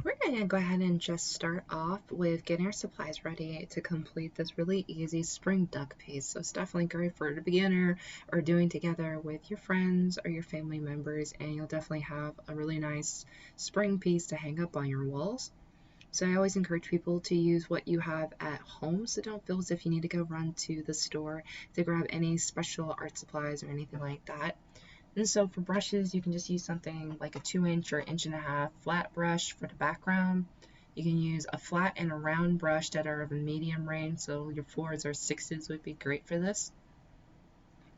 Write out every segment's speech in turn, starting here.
we're going to go ahead and just start off with getting our supplies ready to complete this really easy spring duck piece. So it's definitely great for a beginner or doing together with your friends or your family members, and you'll definitely have a really nice spring piece to hang up on your walls. So I always encourage people to use what you have at home, so don't feel as if you need to go run to the store to grab any special art supplies or anything like that. And so for brushes, you can just use something like a 2-inch or 1.5-inch flat brush for the background. You can use a flat and a round brush that are of a medium range, so your 4s or 6s would be great for this.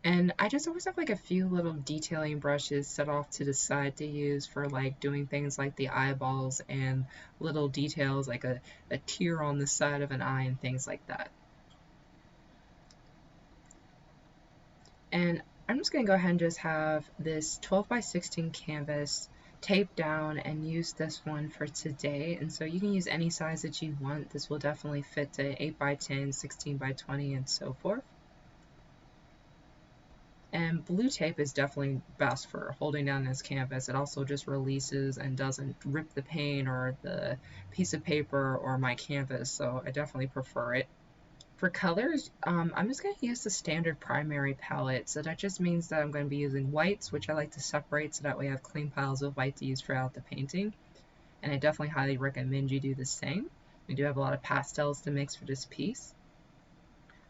And I just always have like a few little detailing brushes set off to the side to use for like doing things like the eyeballs and little details like a tear on the side of an eye and things like that. And I'm just going to go ahead and just have this 12 by 16 canvas taped down and use this one for today. And so you can use any size that you want. This will definitely fit to 8 by 10, 16 by 20, and so forth. And blue tape is definitely best for holding down this canvas. It also just releases and doesn't rip the paint or the piece of paper or my canvas, so I definitely prefer it. For colors, I'm just going to use the standard primary palette, so that just means that I'm going to be using whites, which I like to separate so that way I have clean piles of white to use throughout the painting, and I definitely highly recommend you do the same. We do have a lot of pastels to mix for this piece.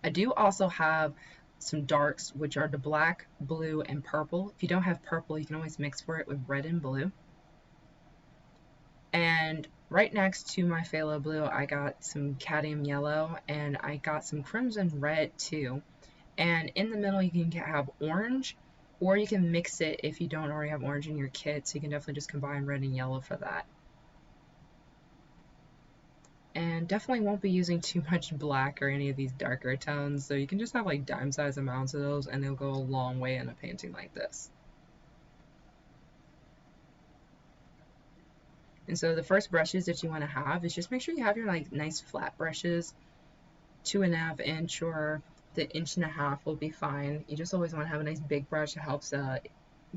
I do also have some darks, which are the black, blue, and purple. If you don't have purple, you can always mix for it with red and blue. And right next to my phthalo blue, I got some cadmium yellow, and I got some crimson red too. And in the middle, you can have orange, or you can mix it if you don't already have orange in your kit, so you can definitely just combine red and yellow for that. And definitely won't be using too much black or any of these darker tones, so you can just have like dime-sized amounts of those, and they'll go a long way in a painting like this. And so the first brushes that you want to have is just make sure you have your like nice flat brushes. 2.5-inch or the 1.5-inch will be fine. You just always want to have a nice big brush that helps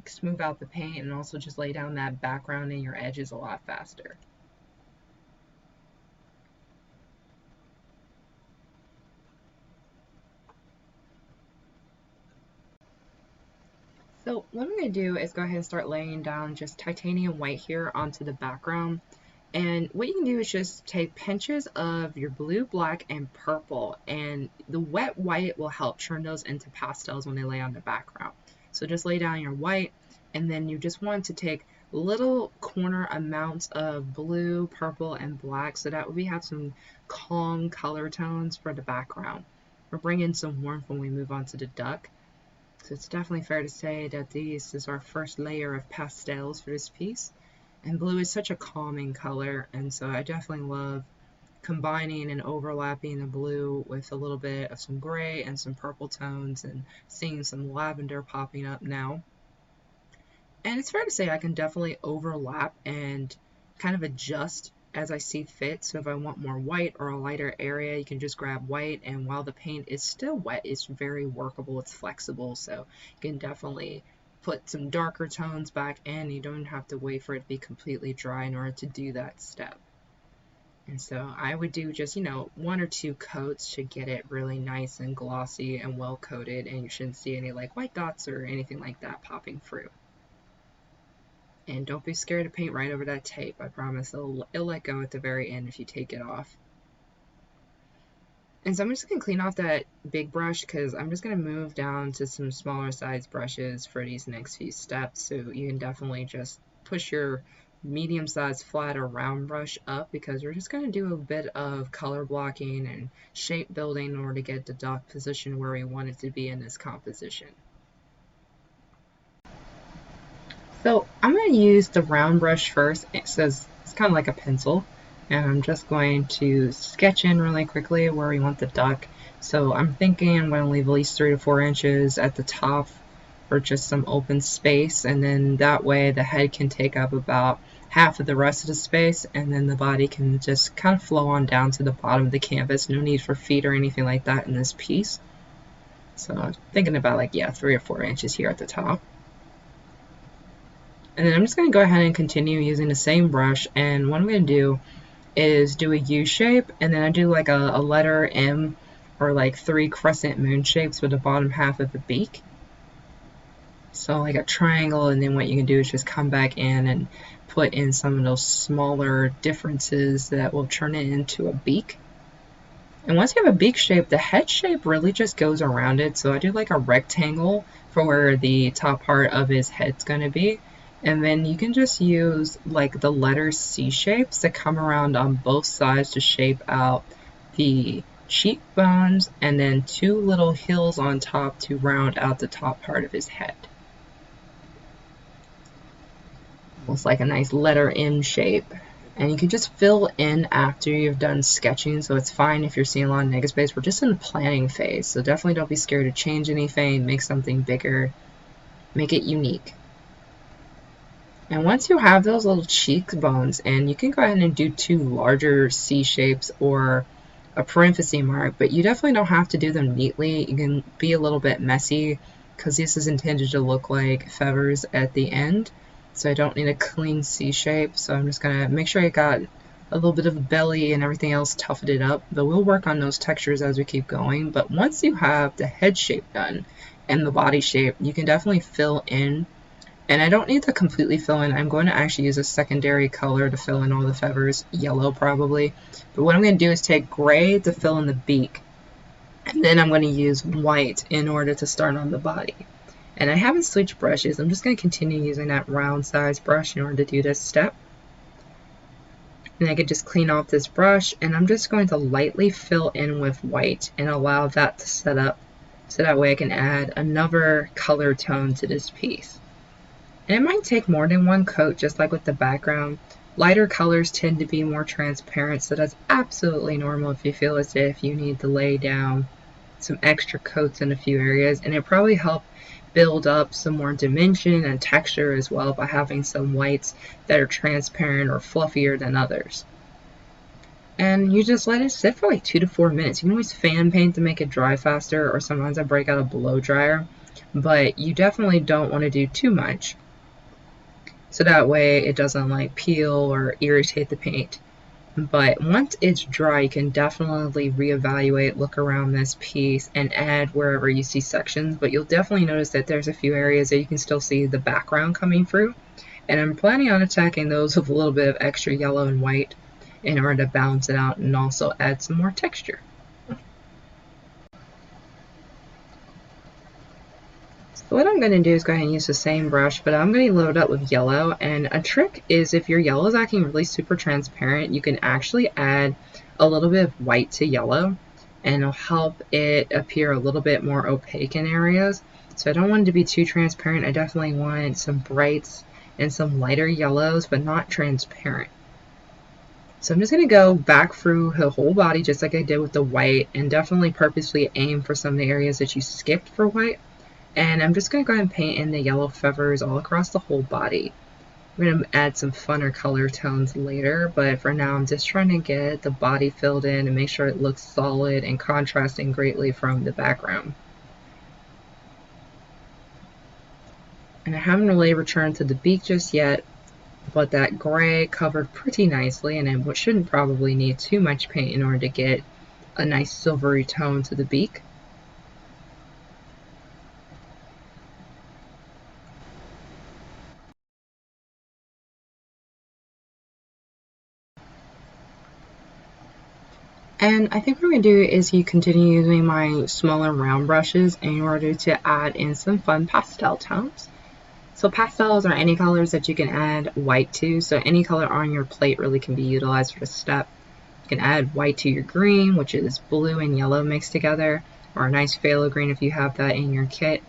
smooth out the paint and also just lay down that background in your edges a lot faster. So what I'm going to do is go ahead and start laying down just titanium white here onto the background. And what you can do is just take pinches of your blue, black, and purple, and the wet white will help turn those into pastels when they lay on the background. So just lay down your white, and then you just want to take little corner amounts of blue, purple, and black so that we have some calm color tones for the background. We'll bring in some warmth when we move on to the duck. So it's definitely fair to say that this is our first layer of pastels for this piece. And blue is such a calming color, and so I definitely love combining and overlapping the blue with a little bit of some gray and some purple tones and seeing some lavender popping up now. And it's fair to say I can definitely overlap and kind of adjust as I see fit. So if I want more white or a lighter area, you can just grab white, and while the paint is still wet, it's very workable, it's flexible, so you can definitely put some darker tones back in. You don't have to wait for it to be completely dry in order to do that step. And so I would do just, 1 or 2 coats to get it really nice and glossy and well coated, and you shouldn't see any like white dots or anything like that popping through. And don't be scared to paint right over that tape. I promise it'll let go at the very end if you take it off. And so I'm just going to clean off that big brush because I'm just going to move down to some smaller size brushes for these next few steps. So you can definitely just push your medium sized flat or round brush up because we're just going to do a bit of color blocking and shape building in order to get the duck position where we want it to be in this composition. So I'm going to use the round brush first. It says it's kind of like a pencil. And I'm just going to sketch in really quickly where we want the duck. So I'm thinking I'm going to leave at least 3 to 4 inches at the top for just some open space, and then that way the head can take up about half of the rest of the space, and then the body can just kind of flow on down to the bottom of the canvas. No need for feet or anything like that in this piece. So I'm thinking about 3 or 4 inches here at the top. And then I'm just going to go ahead and continue using the same brush, and what I'm going to do is do a U shape, and then I do like a letter M, or like 3 crescent moon shapes with the bottom half of the beak. So like a triangle, and then what you can do is just come back in and put in some of those smaller differences that will turn it into a beak. And once you have a beak shape, the head shape really just goes around it. So I do like a rectangle for where the top part of his head's going to be. And then you can just use like the letter C shapes that come around on both sides to shape out the cheekbones, and then 2 little hills on top to round out the top part of his head. Almost like a nice letter M shape. And you can just fill in after you've done sketching, so it's fine if you're seeing a lot of negative space. We're just in the planning phase, so definitely don't be scared to change anything, make something bigger, make it unique. And once you have those little cheekbones, and you can go ahead and do 2 larger C shapes or a parenthesis mark, but you definitely don't have to do them neatly. You can be a little bit messy because this is intended to look like feathers at the end. So I don't need a clean C shape, so I'm just gonna make sure I got a little bit of a belly and everything else, toughened it up, but we'll work on those textures as we keep going. But once you have the head shape done and the body shape, you can definitely fill in. And I don't need to completely fill in. I'm going to actually use a secondary color to fill in all the feathers, yellow probably. But what I'm going to do is take gray to fill in the beak, and then I'm going to use white in order to start on the body. And I haven't switched brushes. I'm just going to continue using that round size brush in order to do this step. And I could just clean off this brush, and I'm just going to lightly fill in with white and allow that to set up, so that way I can add another color tone to this piece. And it might take more than one coat, just like with the background. Lighter colors tend to be more transparent, so that's absolutely normal if you feel as if you need to lay down some extra coats in a few areas. And it probably help build up some more dimension and texture as well by having some whites that are transparent or fluffier than others. And you just let it sit for like 2 to 4 minutes. You can always fan paint to make it dry faster, or sometimes I break out a blow dryer, but you definitely don't want to do too much, so that way it doesn't like peel or irritate the paint. But once it's dry, you can definitely reevaluate, look around this piece, and add wherever you see sections. But you'll definitely notice that there's a few areas that you can still see the background coming through. And I'm planning on attacking those with a little bit of extra yellow and white in order to balance it out and also add some more texture. So what I'm going to do is go ahead and use the same brush, but I'm going to load up with yellow. And a trick is, if your yellow is acting really super transparent, you can actually add a little bit of white to yellow, and it'll help it appear a little bit more opaque in areas. So I don't want it to be too transparent. I definitely want some brights and some lighter yellows, but not transparent. So I'm just going to go back through the whole body just like I did with the white, and definitely purposely aim for some of the areas that you skipped for white. And I'm just going to go ahead and paint in the yellow feathers all across the whole body. I'm going to add some funner color tones later, but for now I'm just trying to get the body filled in and make sure it looks solid and contrasting greatly from the background. And I haven't really returned to the beak just yet, but that gray covered pretty nicely, and I shouldn't probably need too much paint in order to get a nice silvery tone to the beak. And I think what I'm going to do is you continue using my smaller round brushes in order to add in some fun pastel tones. So pastels are any colors that you can add white to, so any color on your plate really can be utilized for this step. You can add white to your green, which is blue and yellow mixed together, or a nice phthalo green if you have that in your kit.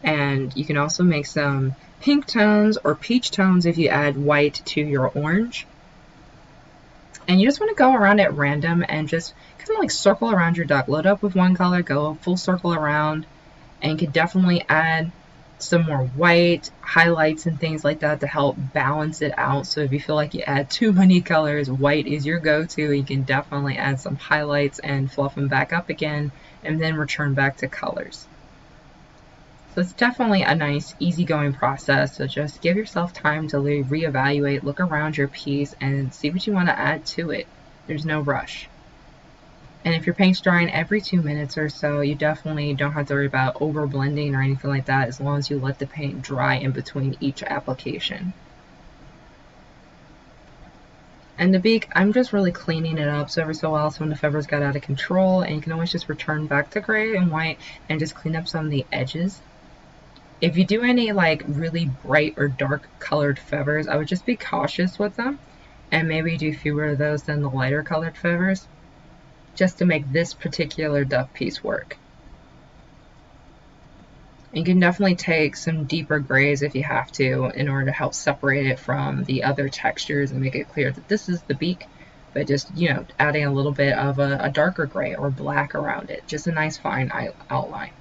And you can also make some pink tones or peach tones if you add white to your orange. And you just want to go around at random and just kind of like circle around your duck. Load up with one color, go a full circle around, and you can definitely add some more white highlights and things like that to help balance it out. So if you feel like you add too many colors, white is your go-to. You can definitely add some highlights and fluff them back up again, and then return back to colors. So it's definitely a nice, easygoing process. So just give yourself time to reevaluate, look around your piece, and see what you want to add to it. There's no rush. And if your paint's drying every 2 minutes or so, you definitely don't have to worry about over blending or anything like that, as long as you let the paint dry in between each application. And the beak, I'm just really cleaning it up so every so while some of the feathers got out of control, and you can always just return back to gray and white and just clean up some of the edges. If you do any like really bright or dark colored feathers, I would just be cautious with them and maybe do fewer of those than the lighter colored feathers, just to make this particular duck piece work. You can definitely take some deeper grays if you have to in order to help separate it from the other textures and make it clear that this is the beak, but just, you know, adding a little bit of a darker gray or black around it. Just a nice fine outline.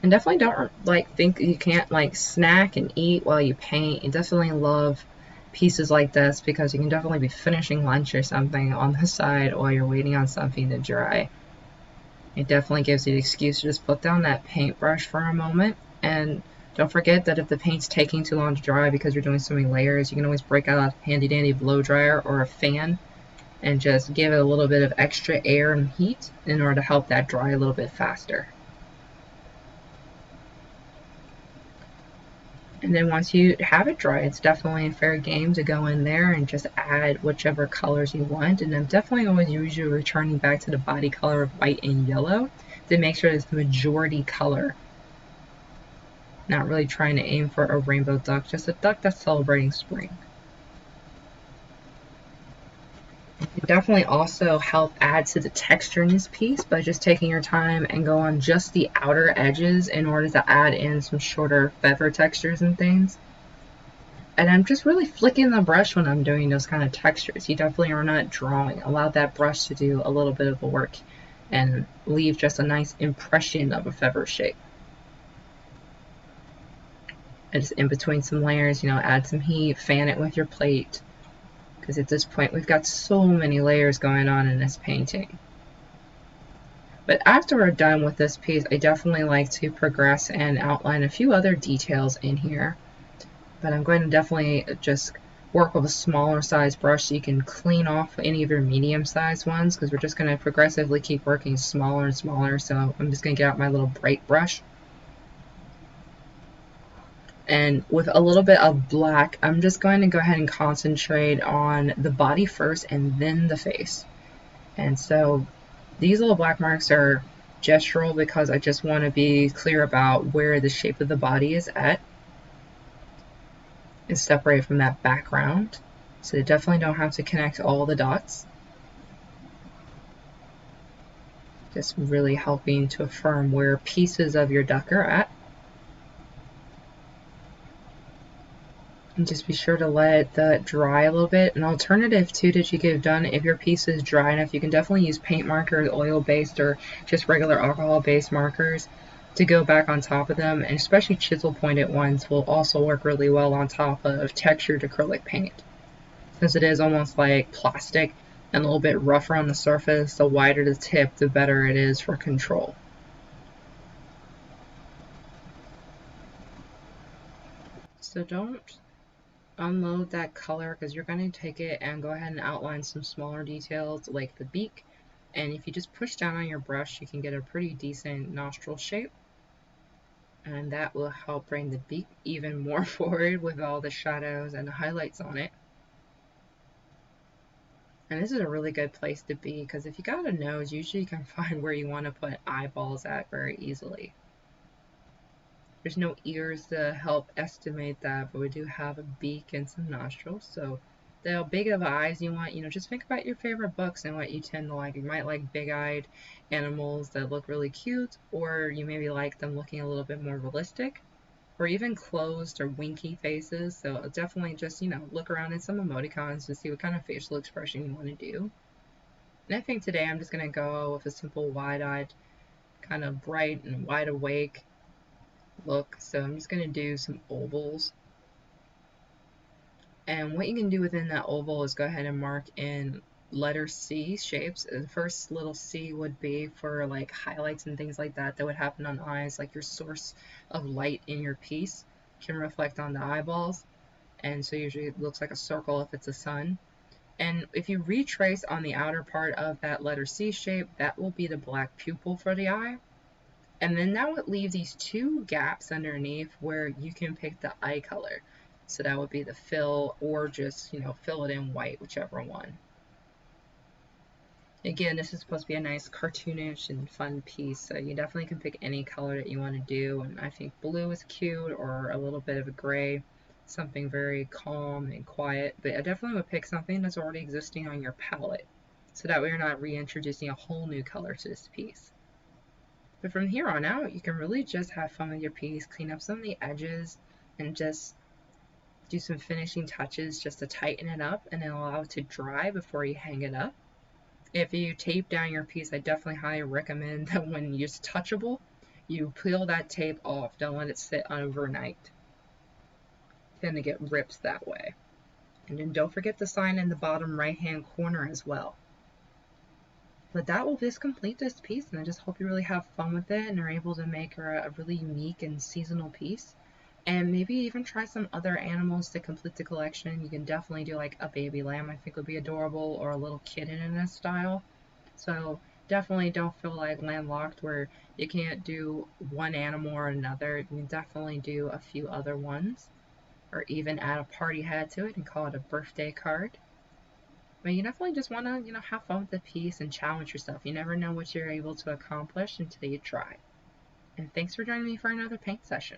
And definitely don't like think you can't like snack and eat while you paint. You definitely love pieces like this because you can definitely be finishing lunch or something on the side while you're waiting on something to dry. It definitely gives you the excuse to just put down that paintbrush for a moment. And don't forget that if the paint's taking too long to dry because you're doing so many layers, you can always break out a handy dandy blow dryer or a fan and just give it a little bit of extra air and heat in order to help that dry a little bit faster. And then once you have it dry, it's definitely a fair game to go in there and just add whichever colors you want. And I'm definitely always usually returning back to the body color of white and yellow to make sure it's the majority color. Not really trying to aim for a rainbow duck, just a duck that's celebrating spring. It definitely also help add to the texture in this piece by just taking your time and go on just the outer edges in order to add in some shorter feather textures and things. And I'm just really flicking the brush when I'm doing those kind of textures. You definitely are not drawing. Allow that brush to do a little bit of the work and leave just a nice impression of a feather shape. And just in between some layers, you know, add some heat, fan it with your plate. Because at this point, we've got so many layers going on in this painting. But after we're done with this piece, I definitely like to progress and outline a few other details in here. But I'm going to definitely just work with a smaller size brush so you can clean off any of your medium sized ones, because we're just going to progressively keep working smaller and smaller. So I'm just going to get out my little bright brush. And with a little bit of black, I'm just going to go ahead and concentrate on the body first and then the face. And so these little black marks are gestural because I just want to be clear about where the shape of the body is at and separate from that background. So you definitely don't have to connect all the dots. Just really helping to affirm where pieces of your duck are at. And just be sure to let that dry a little bit. An alternative too that you could have done if your piece is dry enough, you can definitely use paint markers, oil-based or just regular alcohol-based markers to go back on top of them, and especially chisel pointed ones will also work really well on top of textured acrylic paint. Since it is almost like plastic and a little bit rougher on the surface, the wider the tip, the better it is for control. So don't unload that color because you're going to take it and go ahead and outline some smaller details like the beak. And if you just push down on your brush, you can get a pretty decent nostril shape. And that will help bring the beak even more forward with all the shadows and the highlights on it. And this is a really good place to be because if you got a nose, usually you can find where you want to put eyeballs at very easily. There's no ears to help estimate that, but we do have a beak and some nostrils. So the big of eyes you want, you know, just think about your favorite books and what you tend to like. You might like big-eyed animals that look really cute, or you maybe like them looking a little bit more realistic, or even closed or winky faces. So definitely just, you know, look around in some emoticons to see what kind of facial expression you want to do. And I think today I'm just going to go with a simple wide-eyed, kind of bright and wide awake look. So I'm just going to do some ovals. And what you can do within that oval is go ahead and mark in letter C shapes. The first little C would be for like highlights and things like that would happen on eyes, like your source of light in your piece can reflect on the eyeballs. And so usually it looks like a circle if it's a sun. And if you retrace on the outer part of that letter C shape, that will be the black pupil for the eye. And then that would leave these two gaps underneath where you can pick the eye color. So that would be the fill or just, fill it in white, whichever one. Again, this is supposed to be a nice cartoonish and fun piece, so you definitely can pick any color that you want to do. And I think blue is cute, or a little bit of a gray, something very calm and quiet. But I definitely would pick something that's already existing on your palette, so that way you're not reintroducing a whole new color to this piece. But from here on out, you can really just have fun with your piece, clean up some of the edges, and just do some finishing touches just to tighten it up and then allow it to dry before you hang it up. If you tape down your piece, I definitely highly recommend that when it's touchable, you peel that tape off. Don't let it sit overnight. Tend to get rips that way. And then don't forget the sign in the bottom right hand corner as well. But that will just complete this piece, and I just hope you really have fun with it and are able to make a really unique and seasonal piece. And maybe even try some other animals to complete the collection. You can definitely do like a baby lamb, I think would be adorable, or a little kitten in this style. So definitely don't feel like landlocked where you can't do one animal or another. You can definitely do a few other ones, or even add a party hat to it and call it a birthday card. But you definitely just want to, have fun with the piece and challenge yourself. You never know what you're able to accomplish until you try. And thanks for joining me for another paint session.